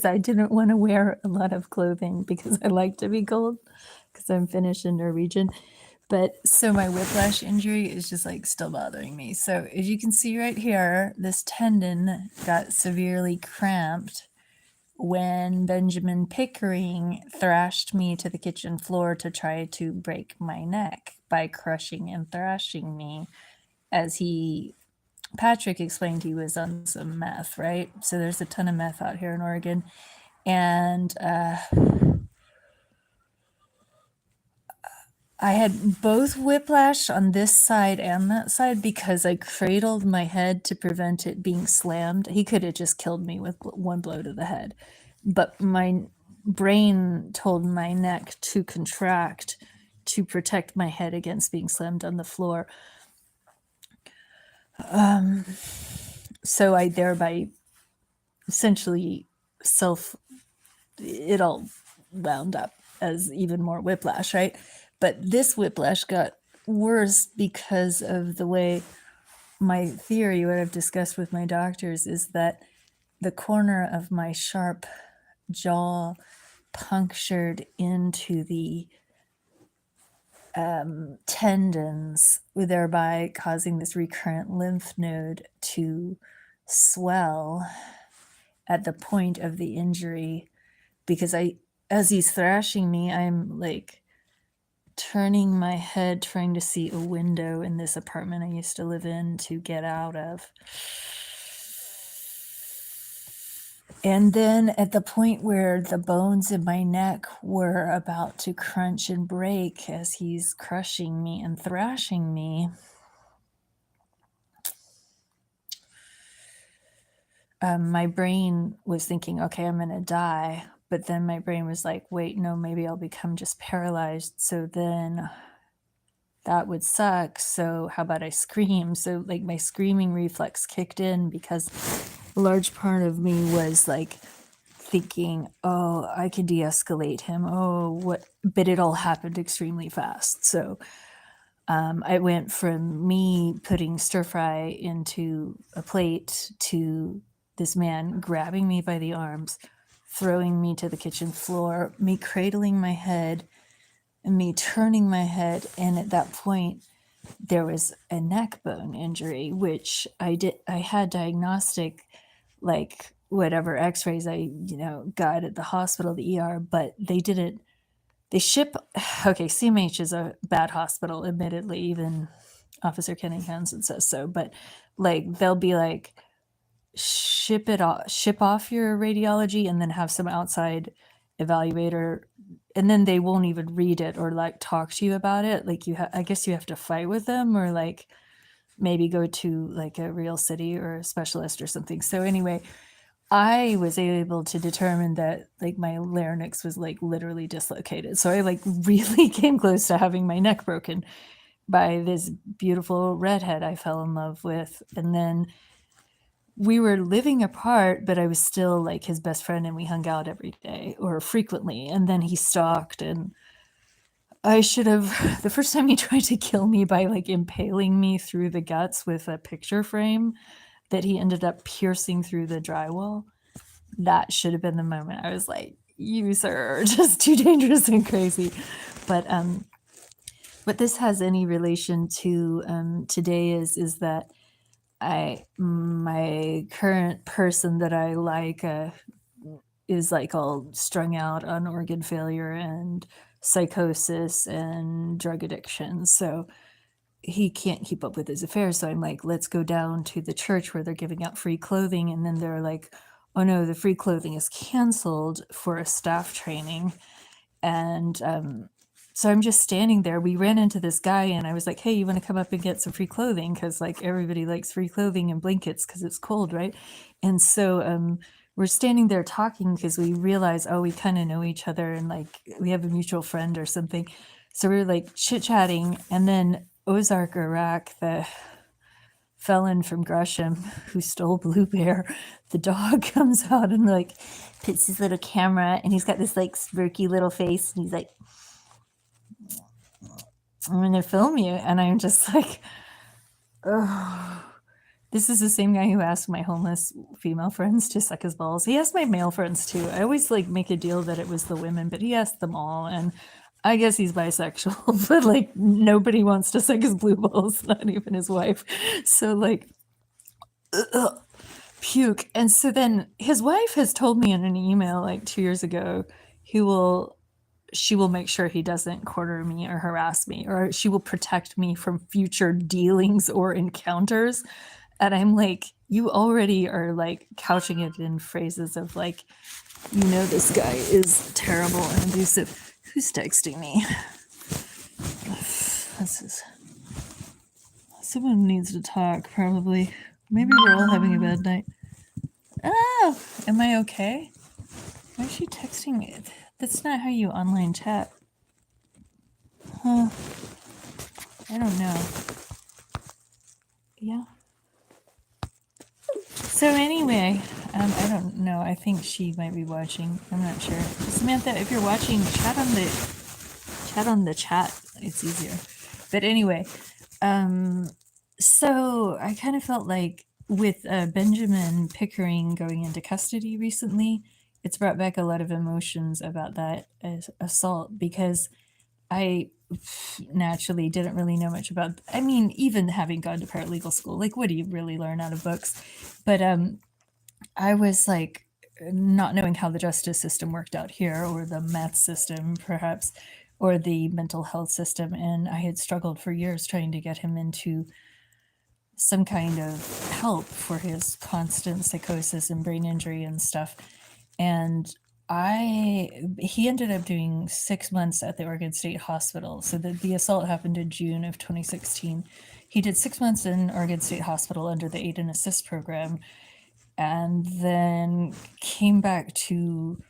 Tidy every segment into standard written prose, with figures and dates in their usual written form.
I didn't want to wear a lot of clothing because I like to be cold because I'm Finnish and Norwegian. But so my whiplash injury is just like still bothering me. So as you can see right here, this tendon got severely cramped when Benjamin Pickering thrashed me to the kitchen floor to try to break my neck by crushing and thrashing me. As Patrick explained, he was on some meth, right? So there's a ton of meth out here in Oregon. And I had both whiplash on this side and that side because I cradled my head to prevent it being slammed. He could have just killed me with one blow to the head. But my brain told my neck to contract to protect my head against being slammed on the floor. So I thereby essentially it all wound up as even more whiplash, right? But this whiplash got worse because of the way my theory, what I've discussed with my doctors, is that the corner of my sharp jaw punctured into the tendons, thereby causing this recurrent lymph node to swell at the point of the injury. Because as he's thrashing me, I'm like turning my head, trying to see a window in this apartment I used to live in to get out of. And then at the point where the bones in my neck were about to crunch and break as he's crushing me and thrashing me, my brain was thinking, okay, I'm going to die. But then my brain was like, wait, no, maybe I'll become just paralyzed. So then that would suck. So how about I scream? So like my screaming reflex kicked in because a large part of me was like thinking, oh, I can de-escalate him. Oh, what? But it all happened extremely fast. So I went from me putting stir fry into a plate to this man grabbing me by the arms, throwing me to the kitchen floor, me cradling my head, and me turning my head. And at that point, there was a neck bone injury, which I had diagnostic, like whatever x-rays I, got at the hospital, the ER, but they didn't, okay, CMH is a bad hospital, admittedly, even Officer Kenny Hansen says so, but like, they'll be like, ship off your radiology and then have some outside evaluator, and then they won't even read it or like talk to you about it. Like I guess you have to fight with them, or like maybe go to like a real city or a specialist or something. So anyway, I was able to determine that like my larynx was like literally dislocated. So I like really came close to having my neck broken by this beautiful redhead I fell in love with. And then we were living apart, but I was still like his best friend and we hung out every day or frequently. And then he stalked, and I should have, the first time he tried to kill me by like impaling me through the guts with a picture frame that he ended up piercing through the drywall, that should have been the moment I was like, you, sir, are just too dangerous and crazy. But what this has any relation to today is that my current person that I like is like all strung out on organ failure and psychosis and drug addiction. So he can't keep up with his affairs. So I'm like, let's go down to the church where they're giving out free clothing. And then they're like, oh no, the free clothing is canceled for a staff training. And so I'm just standing there. We ran into this guy and I was like, hey, you want to come up and get some free clothing? Because like everybody likes free clothing and blankets because it's cold, right? And so we're standing there talking because we realize, oh, we kind of know each other and like we have a mutual friend or something. So we're like chit-chatting, and then Ozark, Iraq, the felon from Gresham who stole Blue Bear, the dog comes out and like puts his little camera, and he's got this like smirky little face, and he's like, I'm gonna film you. And I'm just like, oh, This is the same guy who asked my homeless female friends to suck his balls. He asked my male friends too. I always like make a deal that it was the women, but he asked them all. And I guess he's bisexual, but like nobody wants to suck his blue balls, not even his wife. So like, ugh, puke. And so then his wife has told me in an email like 2 years ago, she will make sure he doesn't corner me or harass me, or she will protect me from future dealings or encounters. And I'm like, you already are like couching it in phrases of like, this guy is terrible and abusive. Who's texting me? This is someone needs to talk, probably. Maybe we're all having a bad night. Oh, am I okay? Why is she texting me? That's not how you online chat. Huh. I don't know. Yeah. So anyway, I don't know. I think she might be watching. I'm not sure. Samantha, if you're watching, chat on the chat. It's easier. But anyway, so I kind of felt like with Benjamin Pickering going into custody recently, it's brought back a lot of emotions about that assault, because I naturally didn't really know much about, I mean, even having gone to paralegal school, like what do you really learn out of books? But I was like not knowing how the justice system worked out here, or the math system perhaps, or the mental health system, and I had struggled for years trying to get him into some kind of help for his constant psychosis and brain injury and stuff. And he ended up doing 6 months at the Oregon State Hospital. So the assault happened in June of 2016. He did 6 months in Oregon State Hospital under the aid and assist program, and then came back to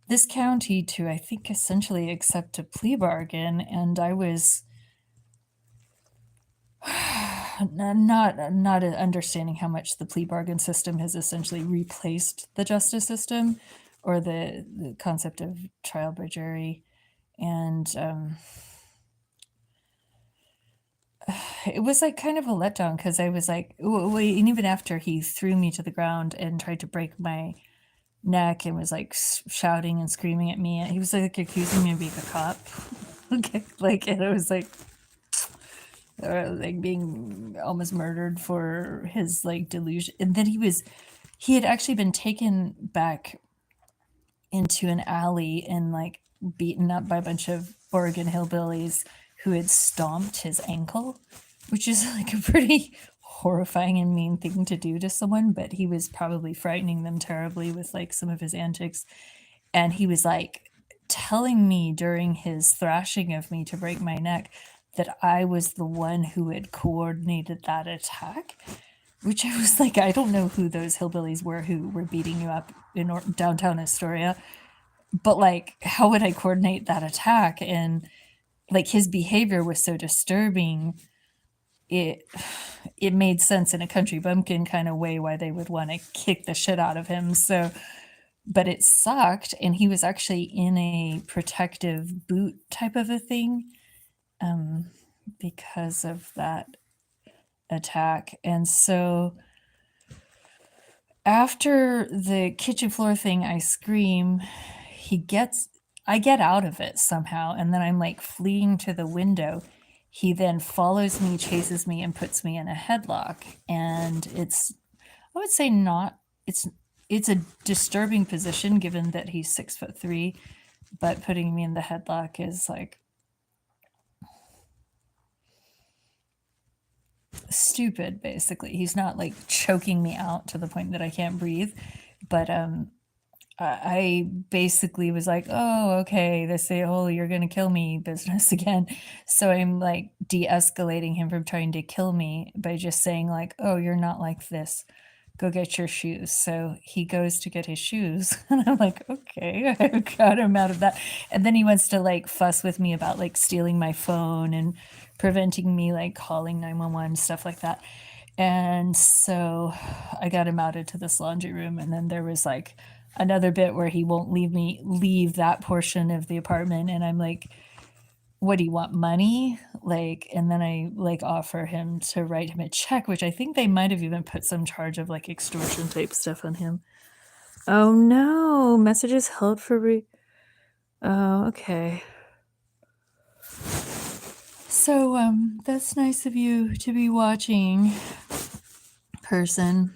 this county to, I think, essentially accept a plea bargain. And I was not understanding how much the plea bargain system has essentially replaced the justice system, or the concept of trial by jury. And it was like kind of a letdown, because I was like, and even after he threw me to the ground and tried to break my neck and was like shouting and screaming at me, he was like accusing me of being a cop. Okay, like, and it was like, like being almost murdered for his like delusion. And then he had actually been taken back into an alley and like beaten up by a bunch of Oregon hillbillies who had stomped his ankle, which is like a pretty horrifying and mean thing to do to someone, but he was probably frightening them terribly with like some of his antics. And he was like telling me during his thrashing of me to break my neck that I was the one who had coordinated that attack, which I was like, I don't know who those hillbillies were who were beating you up in downtown Astoria, but like, how would I coordinate that attack? And like, his behavior was so disturbing. It made sense in a country bumpkin kind of way why they would want to kick the shit out of him. So, but it sucked, and he was actually in a protective boot type of a thing, because of that attack. And so after the kitchen floor thing, I scream, I get out of it somehow, and then I'm like fleeing to the window. He then follows me, chases me, and puts me in a headlock. And I would say it's a disturbing position given that he's 6'3", but putting me in the headlock is like stupid, basically. He's not like choking me out to the point that I can't breathe, but I basically was like, oh, okay, they say, oh, you're gonna kill me business again. So I'm like de-escalating him from trying to kill me by just saying like, oh, you're not like this, go get your shoes. So he goes to get his shoes, and I'm like, okay, I got him out of that. And then he wants to like fuss with me about like stealing my phone and preventing me like calling 911, stuff like that. And so I got him out into this laundry room, and then there was like another bit where he won't leave that portion of the apartment, and I'm like what do you want, money? Like, and then I like offer him to write him a check, which I think they might have even put some charge of like extortion type stuff on him. Oh no, messages held for oh, okay. So that's nice of you to be watching, person.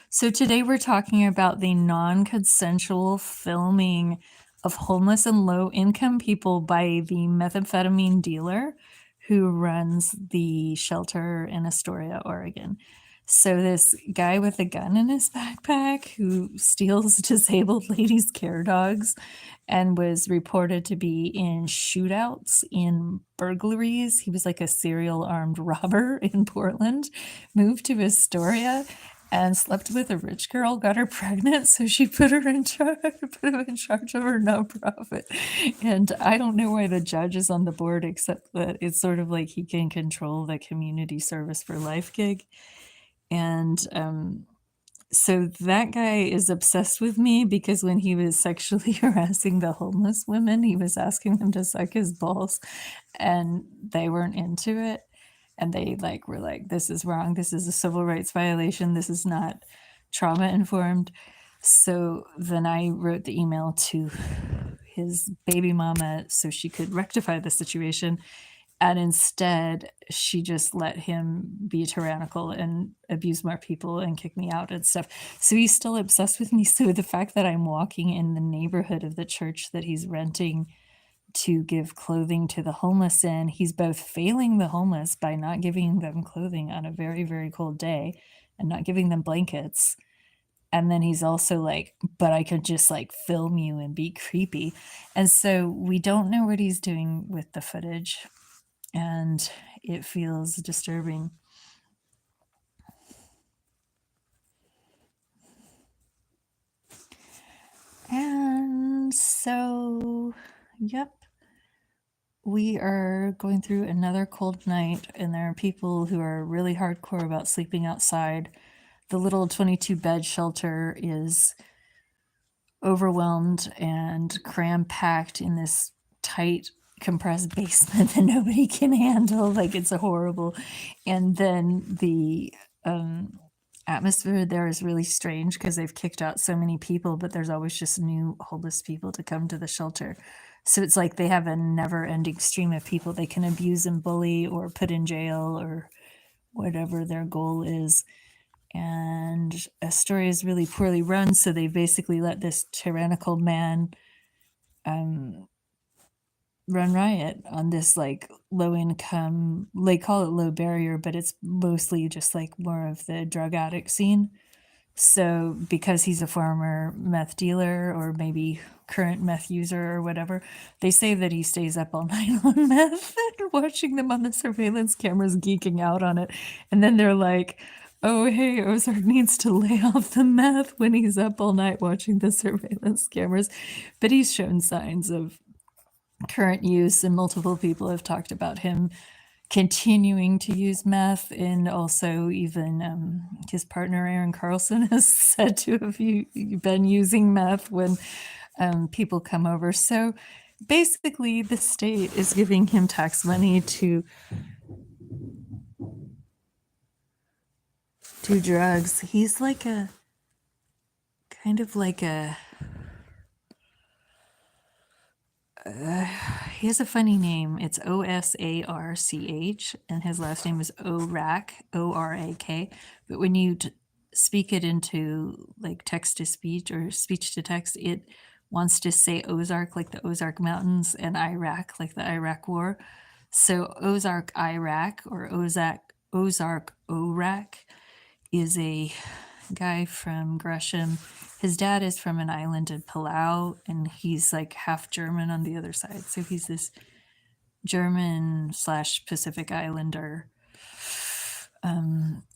So today we're talking about the non-consensual filming of homeless and low-income people by the methamphetamine dealer who runs the shelter in Astoria, Oregon. So this guy with a gun in his backpack who steals disabled ladies' care dogs and was reported to be in shootouts, in burglaries. He was like a serial armed robber in Portland, moved to Astoria and slept with a rich girl, got her pregnant, so she put her in charge, put him in charge of her nonprofit. And I don't know why the judge is on the board, except that it's sort of like he can control the community service for life gig. And so that guy is obsessed with me because when he was sexually harassing the homeless women, he was asking them to suck his balls, and they weren't into it. And they like were like, this is wrong, this is a civil rights violation, this is not trauma informed. So then I wrote the email to his baby mama so she could rectify the situation, and instead she just let him be tyrannical and abuse more people and kick me out and stuff. So he's still obsessed with me. So the fact that I'm walking in the neighborhood of the church that he's renting to give clothing to the homeless in, he's both failing the homeless by not giving them clothing on a very, very cold day and not giving them blankets. And then he's also like, but I could just like film you and be creepy. And so we don't know what he's doing with the footage, and it feels disturbing. And so, yep, we are going through another cold night, and there are people who are really hardcore about sleeping outside. The little 22 bed shelter is overwhelmed and cram packed in this tight compressed basement that nobody can handle. Like, it's a horrible. And then the atmosphere there is really strange because they've kicked out so many people, but there's always just new homeless people to come to the shelter. So it's like they have a never ending stream of people they can abuse and bully or put in jail or whatever their goal is. And Astoria is really poorly run, so they basically let this tyrannical man run riot on this like low income, they call it low barrier, but it's mostly just like more of the drug addict scene. So because he's a former meth dealer or maybe current meth user or whatever, they say that he stays up all night on meth and watching them on the surveillance cameras, geeking out on it. And then they're like, oh, hey, Ozark needs to lay off the meth when he's up all night watching the surveillance cameras. But he's shown signs of current use, and multiple people have talked about him continuing to use meth, and also even his partner Aaron Carlson has said to have you been using meth when people come over. So basically the state is giving him tax money to do drugs. He's like a kind of like a he has a funny name. It's Osarch, and his last name is Orak, Orak. But when you speak it into like text to speech or speech to text, it wants to say Ozark, like the Ozark Mountains, and Iraq, like the Iraq War. So Ozark Iraq or Ozark Orak is a guy from Gresham. His dad is from an island in Palau, and he's like half German on the other side. So he's this German slash Pacific Islander,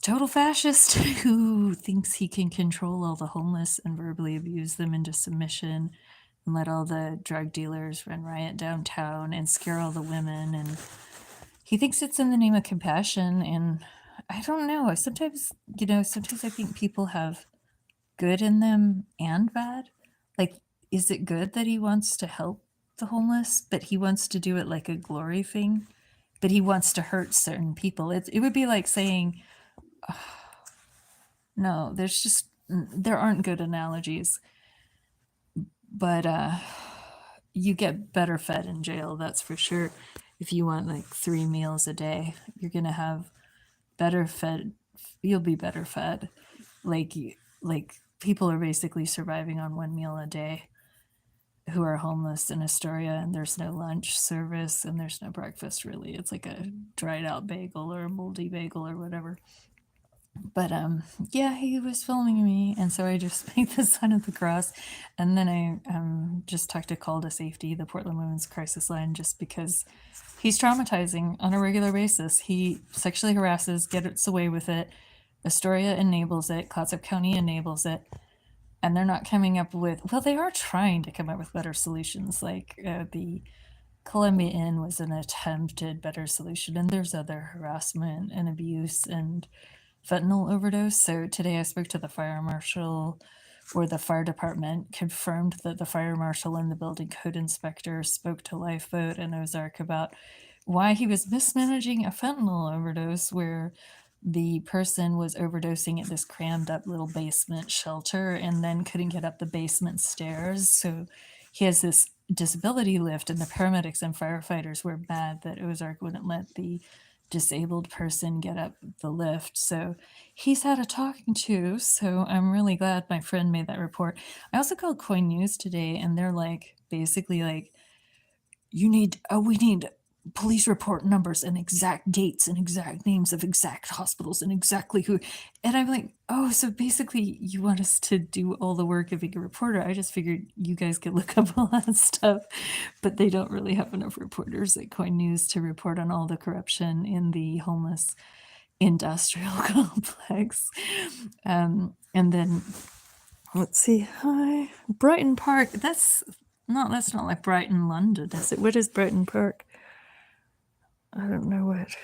total fascist who thinks he can control all the homeless and verbally abuse them into submission and let all the drug dealers run riot downtown and scare all the women. And he thinks it's in the name of compassion. And I don't know. Sometimes, sometimes I think people have good in them and bad. Like, is it good that he wants to help the homeless, but he wants to do it like a glory thing. But he wants to hurt certain people. It would be like saying, no, there aren't good analogies, but you get better fed in jail, that's for sure. If you want like 3 meals a day, you're gonna have better fed. You'll be better fed. Like people are basically surviving on 1 meal a day who are homeless in Astoria, and there's no lunch service and there's no breakfast really. It's like a dried out bagel or a moldy bagel or whatever. But yeah, he was filming me, and so I just made the sign of the cross, and then I just talked to Call to Safety, the Portland Women's Crisis Line, just because he's traumatizing on a regular basis. He sexually harasses, gets away with it. Astoria enables it. Clatsop County enables it. And they're not coming up with, well, they are trying to come up with better solutions. Like the Columbia Inn was an attempted better solution, and there's other harassment and abuse and fentanyl overdose. So today I spoke to the fire marshal, or the fire department confirmed that the fire marshal and the building code inspector spoke to Lifeboat and Ozark about why he was mismanaging a fentanyl overdose where the person was overdosing at this crammed up little basement shelter and then couldn't get up the basement stairs. So he has this disability lift, and the paramedics and firefighters were mad that Ozark wouldn't let the disabled person get up the lift. So he's had a talking to. So I'm really glad my friend made that report. I also called Coin News today, and they're like, basically like, we need police report numbers and exact dates and exact names of exact hospitals and exactly who. And I'm like, oh, so basically you want us to do all the work of being a reporter. I just figured you guys could look up a lot of stuff, but they don't really have enough reporters at Coin News to report on all the corruption in the homeless industrial complex. And then let's see, hi, Brighton Park. That's not like Brighton, London, is it? What is Brighton Park? I don't know what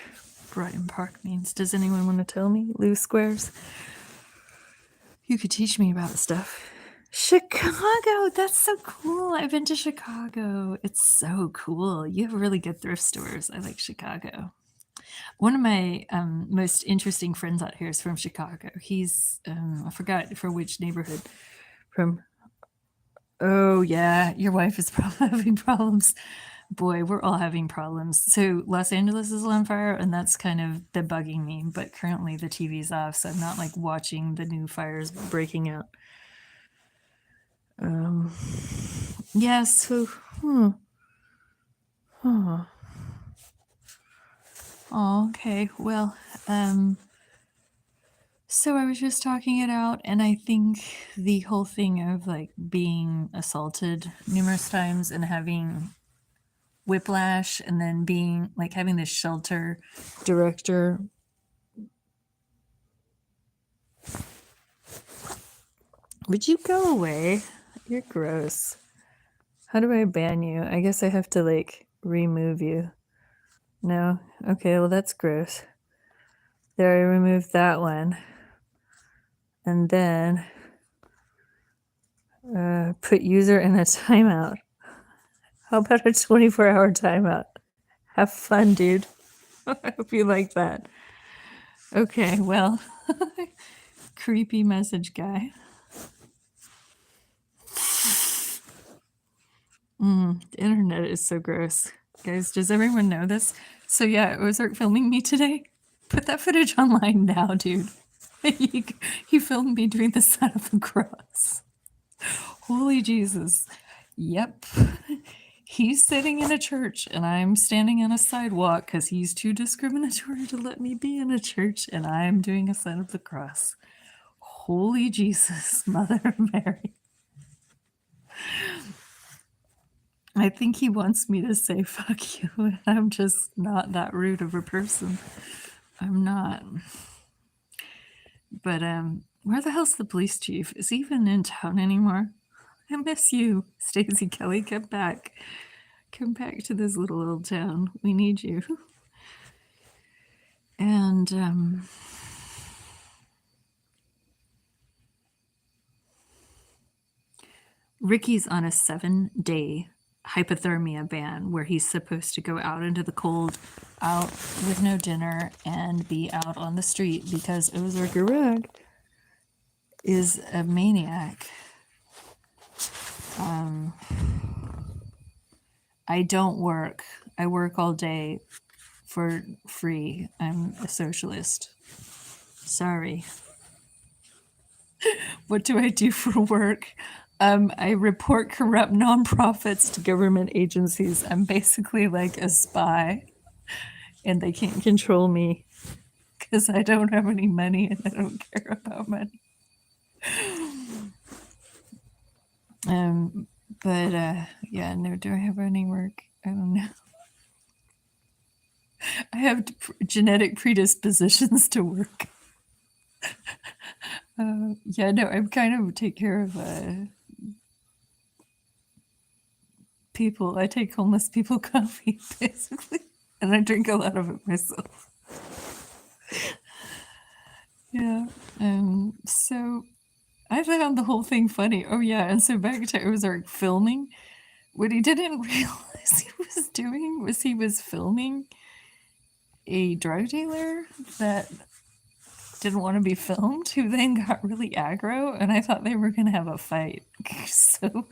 Brighton Park means. Does anyone want to tell me? Lou Squares? You could teach me about stuff. Chicago, that's so cool. I've been to Chicago. It's so cool. You have really good thrift stores. I like Chicago. One of my most interesting friends out here is from Chicago. He's, I forgot for which neighborhood. From, oh yeah, your wife is probably having problems. Boy, we're all having problems. So Los Angeles is on fire, and that's kind of the bugging me. But currently the TV's off, so I'm not like watching the new fires breaking out. Yes. So, Oh, okay. Well, so I was just talking it out, and I think the whole thing of like being assaulted numerous times and having whiplash, and then being like having this shelter director. Would you go away? You're gross. How do I ban you? I guess I have to like remove you. No? Okay, well that's gross. There, I removed that one. And then put user in a timeout. How about a 24-hour timeout? Have fun, dude. I hope you like that. Okay, well, creepy message guy. The internet is so gross. Guys, does everyone know this? So yeah, Ozark filming me today. Put that footage online now, dude. He filmed me doing the sign of the cross. Holy Jesus. Yep. He's sitting in a church and I'm standing on a sidewalk because he's too discriminatory to let me be in a church, and I'm doing a sign of the cross. Holy Jesus, Mother of Mary. I think he wants me to say fuck you, and I'm just not that rude of a person. I'm not. But where the hell's the police chief? Is he even in town anymore? I miss you, Stacey Kelly. Come back. Come back to this little old town. We need you. And Ricky's on a 7-day hypothermia ban where he's supposed to go out into the cold, out with no dinner, and be out on the street because Ozark is a maniac. I don't work. I work all day for free. I'm a socialist. Sorry. What do I do for work? I report corrupt nonprofits to government agencies. I'm basically like a spy, and they can't control me because I don't have any money and I don't care about money. But yeah, no, do I have any work? I don't know. I have genetic predispositions to work. Yeah, no, I'm kind of take care of people. I take homeless people coffee, basically, and I drink a lot of it myself. Yeah, so I found the whole thing funny. Oh yeah, and so back to Ozark filming. What he didn't realize he was doing was he was filming a drug dealer that didn't want to be filmed, who then got really aggro, and I thought they were going to have a fight. So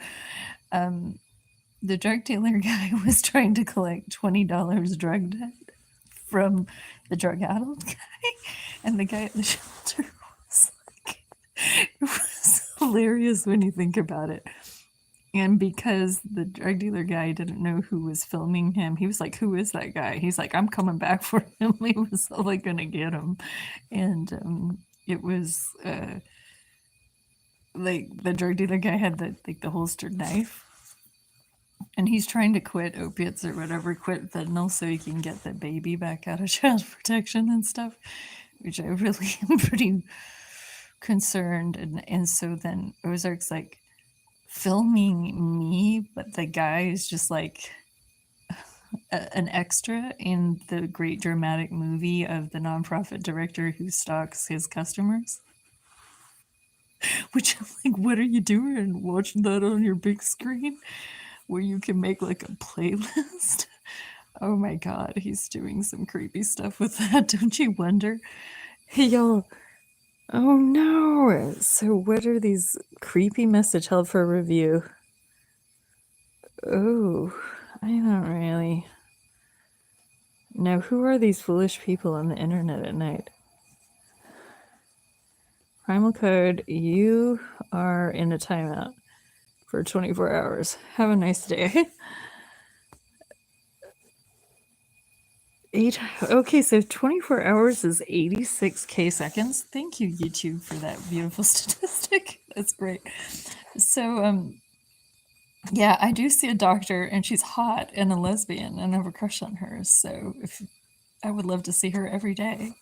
the drug dealer guy was trying to collect $20 drug debt from the drug addled guy, and the guy at the shelter was like, it was hilarious when you think about it. And because the drug dealer guy didn't know who was filming him, he was like, "Who is that guy?" He's like, "I'm coming back for him." He was like gonna get him, and it was like the drug dealer guy had the holstered knife, and he's trying to quit opiates or whatever, quit fentanyl, so he can get the baby back out of child protection and stuff, which I really am pretty concerned. And so then Ozark's like filming me, but the guy is just like an extra in the great dramatic movie of the nonprofit director who stalks his customers. Which I'm like, what are you doing? Watching that on your big screen where you can make like a playlist? Oh my god, he's doing some creepy stuff with that, don't you wonder? Hey y'all. Oh no. So what are these creepy message held for review? Oh, I don't really. Now, who are these foolish people on the internet at night? Primal Code, you are in a timeout for 24 hours. Have a nice day. Okay, so 24 hours is 86k seconds. Thank you, YouTube, for that beautiful statistic. That's great. So, yeah, I do see a doctor, and she's hot and a lesbian, and I have a crush on her. So, I would love to see her every day.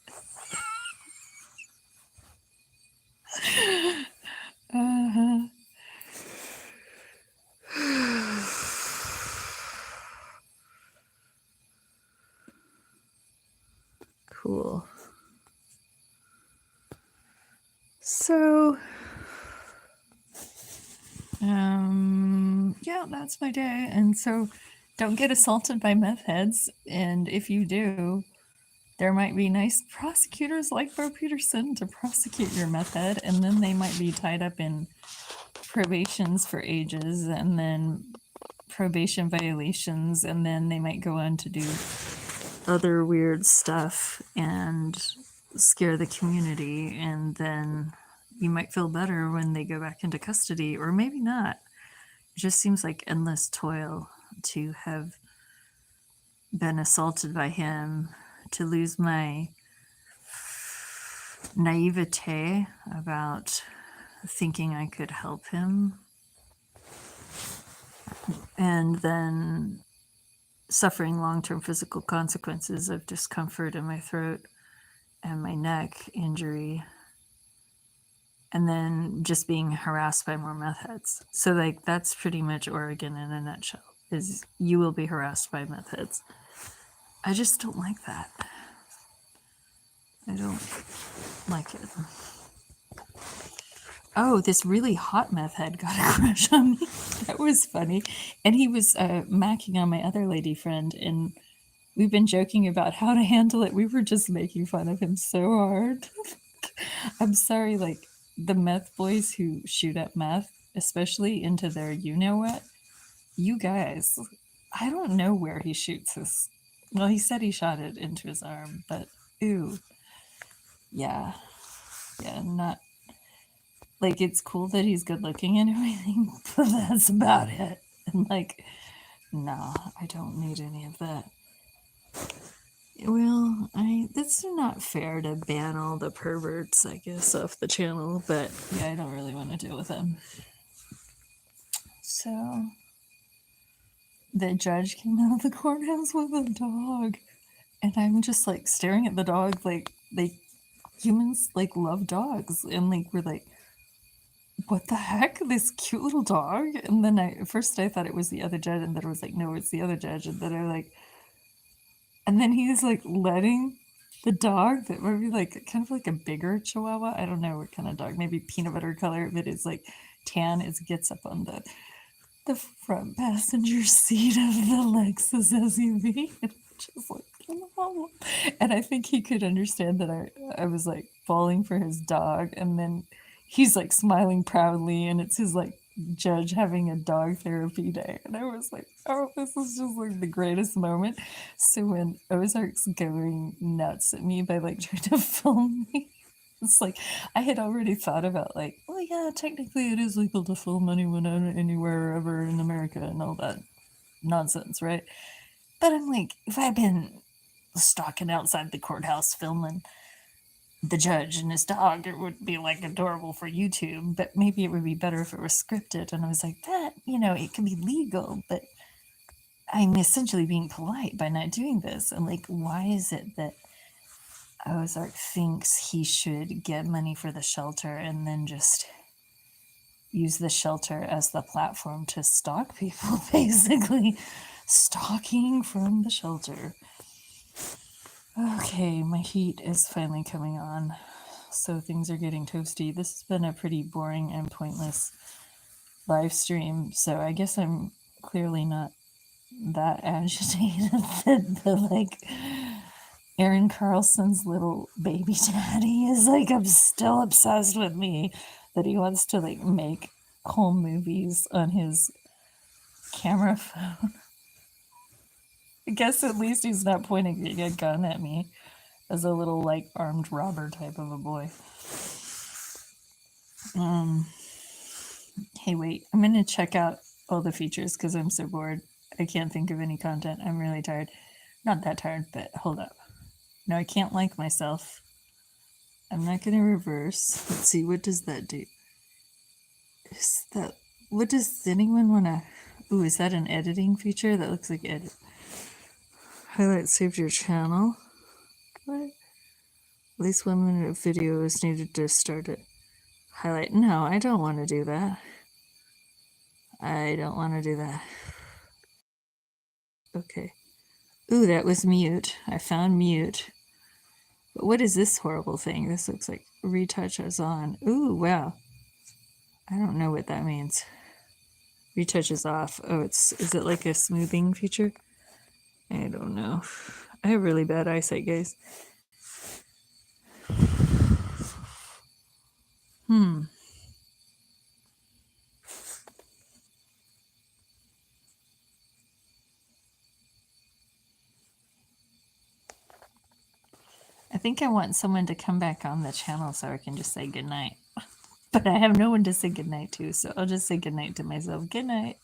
Cool. So, yeah, that's my day. And so don't get assaulted by meth heads. And if you do, there might be nice prosecutors like Bo Peterson to prosecute your meth head, and then they might be tied up in probations for ages, and then probation violations, and then they might go on to do other weird stuff and scare the community, and then you might feel better when they go back into custody, or maybe not. It just seems like endless toil to have been assaulted by him, to lose my naivete about thinking I could help him, and then suffering long-term physical consequences of discomfort in my throat and my neck injury, and then just being harassed by more meth heads. So like that's pretty much Oregon in a nutshell, is you will be harassed by meth heads. I just don't like that. I don't like it. oh, this really hot meth head got a crush on me. That was funny. And he was macking on my other lady friend, and we've been joking about how to handle it. We were just making fun of him so hard. I'm sorry, like the meth boys who shoot up meth, especially into their you know what, you guys, I don't know where he shoots his. Well, he said he shot it into his arm, but ooh, yeah, yeah, not like it's cool that he's good looking and everything, but that's about it. And like, nah, I don't need any of that. Well, that's not fair to ban all the perverts, I guess, off the channel, but yeah, I don't really want to deal with them. So the judge came out of the courthouse with a dog, and I'm just like staring at the dog like humans like love dogs, and like we're like, what the heck, this cute little dog. And then at first I thought it was the other judge, and then I was like, no, it's the other judge. And then I like, and then he's like letting the dog that might be like kind of like a bigger chihuahua, I don't know what kind of dog, maybe peanut butter color, but it's like tan, it gets up on the front passenger seat of the Lexus SUV. And just like, oh. And I think he could understand that I was like falling for his dog. And then he's like smiling proudly, and it's his like judge having a dog therapy day. And I was like, oh, this is just like the greatest moment. So when Ozark's going nuts at me by like trying to film me, it's like I had already thought about like, well, yeah, technically it is legal to film anyone anywhere ever in America and all that nonsense, right? But I'm like, if I'd been stalking outside the courthouse filming the judge and his dog, it would be like adorable for YouTube, but maybe it would be better if it was scripted. And I was like, that, it can be legal, but I'm essentially being polite by not doing this. And like, why is it that Ozark thinks he should get money for the shelter and then just use the shelter as the platform to stalk people, basically stalking from the shelter. Okay, my heat is finally coming on, so things are getting toasty. This has been a pretty boring and pointless live stream, so I guess I'm clearly not that agitated that the like Aaron Carlson's little baby daddy is like, I'm still obsessed with me, that he wants to like make home movies on his camera phone. I guess at least he's not pointing a gun at me as a little like armed robber type of a boy. Hey, wait, I'm gonna check out all the features because I'm so bored. I can't think of any content. I'm really tired. Not that tired, but hold up. No, I can't like myself. I'm not gonna reverse. Let's see, what does that do? Is that, what does anyone wanna, ooh, is that an editing feature? That looks like edit. Highlight saved your channel. What? At least 1 minute of video is needed to start it. Highlight, no, I don't want to do that. I don't want to do that. Okay. Ooh, that was mute. I found mute. But what is this horrible thing? This looks like retouch is on. Ooh, wow. I don't know what that means. Retouch is off. Oh, is it like a smoothing feature? I don't know. I have really bad eyesight, guys. I think I want someone to come back on the channel so I can just say goodnight. But I have no one to say goodnight to, so I'll just say goodnight to myself. Good night.